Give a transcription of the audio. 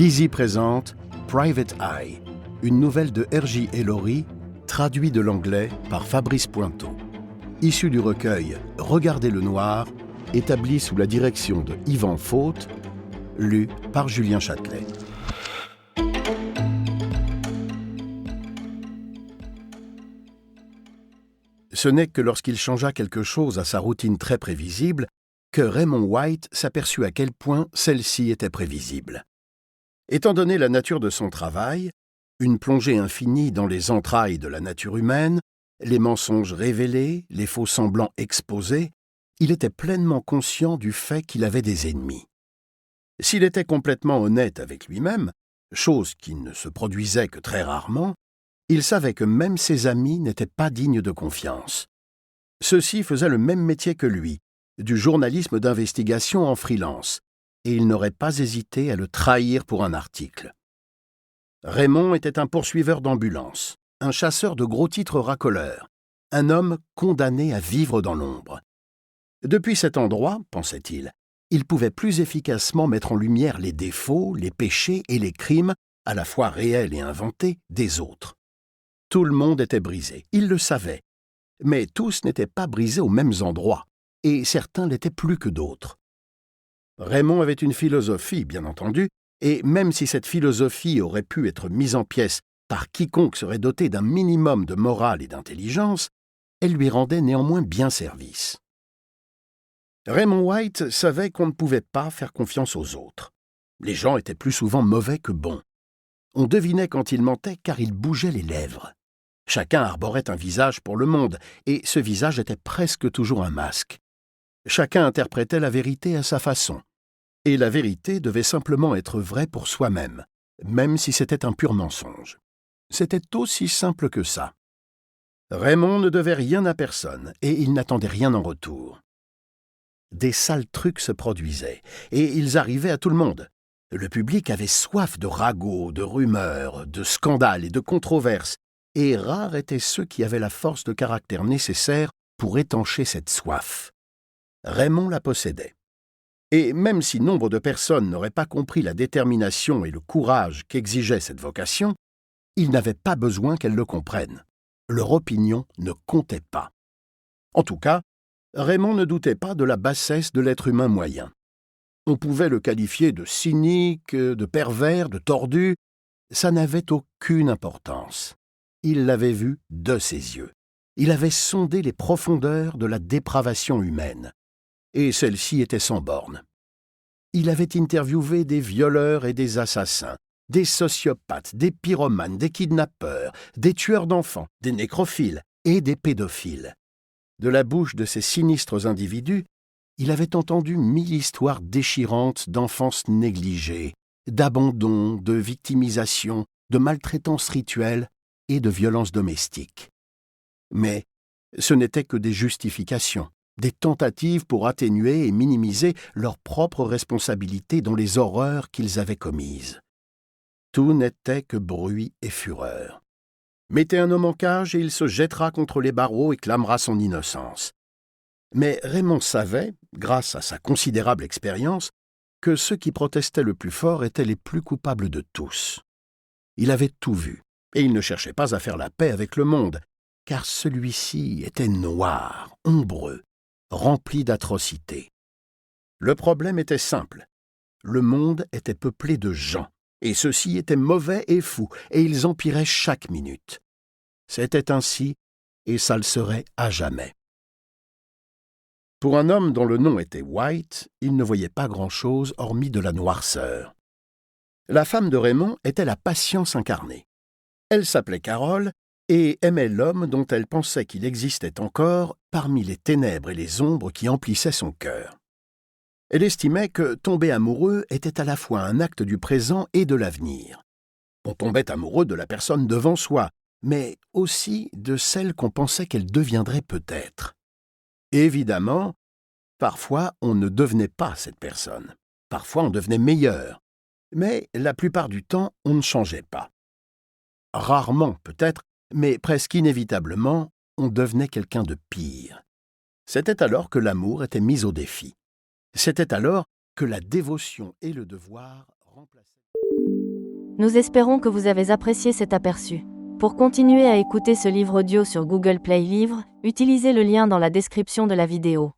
Lizzie présente Private Eye, une nouvelle de R.J. Ellory, traduit de l'anglais par Fabrice Pointeau. Issue du recueil Regardez le noir, établi sous la direction de Yvan Faute, lu par Julien Châtelet. Ce n'est que lorsqu'il changea quelque chose à sa routine très prévisible que Raymond White s'aperçut à quel point celle-ci était prévisible. Étant donné la nature de son travail, une plongée infinie dans les entrailles de la nature humaine, les mensonges révélés, les faux semblants exposés, il était pleinement conscient du fait qu'il avait des ennemis. S'il était complètement honnête avec lui-même, chose qui ne se produisait que très rarement, il savait que même ses amis n'étaient pas dignes de confiance. Ceux-ci faisaient le même métier que lui, du journalisme d'investigation en freelance, et il n'aurait pas hésité à le trahir pour un article. Raymond était un poursuiveur d'ambulance, un chasseur de gros titres racoleurs, un homme condamné à vivre dans l'ombre. Depuis cet endroit, pensait-il, il pouvait plus efficacement mettre en lumière les défauts, les péchés et les crimes, à la fois réels et inventés, des autres. Tout le monde était brisé, il le savait, mais tous n'étaient pas brisés aux mêmes endroits, et certains l'étaient plus que d'autres. Raymond avait une philosophie, bien entendu, et même si cette philosophie aurait pu être mise en pièces par quiconque serait doté d'un minimum de morale et d'intelligence, elle lui rendait néanmoins bien service. Raymond White savait qu'on ne pouvait pas faire confiance aux autres. Les gens étaient plus souvent mauvais que bons. On devinait quand il mentait car il bougeait les lèvres. Chacun arborait un visage pour le monde, et ce visage était presque toujours un masque. Chacun interprétait la vérité à sa façon. Et la vérité devait simplement être vraie pour soi-même, même si c'était un pur mensonge. C'était aussi simple que ça. Raymond ne devait rien à personne, et il n'attendait rien en retour. Des sales trucs se produisaient, et ils arrivaient à tout le monde. Le public avait soif de ragots, de rumeurs, de scandales et de controverses, et rares étaient ceux qui avaient la force de caractère nécessaire pour étancher cette soif. Raymond la possédait. Et même si nombre de personnes n'auraient pas compris la détermination et le courage qu'exigeait cette vocation, ils n'avaient pas besoin qu'elles le comprennent. Leur opinion ne comptait pas. En tout cas, Raymond ne doutait pas de la bassesse de l'être humain moyen. On pouvait le qualifier de cynique, de pervers, de tordu. Ça n'avait aucune importance. Il l'avait vu de ses yeux. Il avait sondé les profondeurs de la dépravation humaine. Et celle-ci était sans borne. Il avait interviewé des violeurs et des assassins, des sociopathes, des pyromanes, des kidnappeurs, des tueurs d'enfants, des nécrophiles et des pédophiles. De la bouche de ces sinistres individus, il avait entendu 1000 histoires déchirantes d'enfance négligée, d'abandon, de victimisation, de maltraitance rituelle et de violence domestique. Mais ce n'étaient que des justifications, des tentatives pour atténuer et minimiser leur propre responsabilité dans les horreurs qu'ils avaient commises. Tout n'était que bruit et fureur. Mettez un homme en cage et il se jettera contre les barreaux et clamera son innocence. Mais Raymond savait, grâce à sa considérable expérience, que ceux qui protestaient le plus fort étaient les plus coupables de tous. Il avait tout vu, et il ne cherchait pas à faire la paix avec le monde, car celui-ci était noir, ombreux, rempli d'atrocités. Le problème était simple. Le monde était peuplé de gens, et ceux-ci étaient mauvais et fous, et ils empiraient chaque minute. C'était ainsi, et ça le serait à jamais. Pour un homme dont le nom était White, il ne voyait pas grand-chose hormis de la noirceur. La femme de Raymond était la patience incarnée. Elle s'appelait Carole et aimait l'homme dont elle pensait qu'il existait encore parmi les ténèbres et les ombres qui emplissaient son cœur. Elle estimait que tomber amoureux était à la fois un acte du présent et de l'avenir. On tombait amoureux de la personne devant soi, mais aussi de celle qu'on pensait qu'elle deviendrait peut-être. Évidemment, parfois on ne devenait pas cette personne. Parfois on devenait meilleur. Mais la plupart du temps, on ne changeait pas. Rarement peut-être, mais presque inévitablement, on devenait quelqu'un de pire. C'était alors que l'amour était mis au défi. C'était alors que la dévotion et le devoir remplaçaient... Nous espérons que vous avez apprécié cet aperçu. Pour continuer à écouter ce livre audio sur Google Play Livres, utilisez le lien dans la description de la vidéo.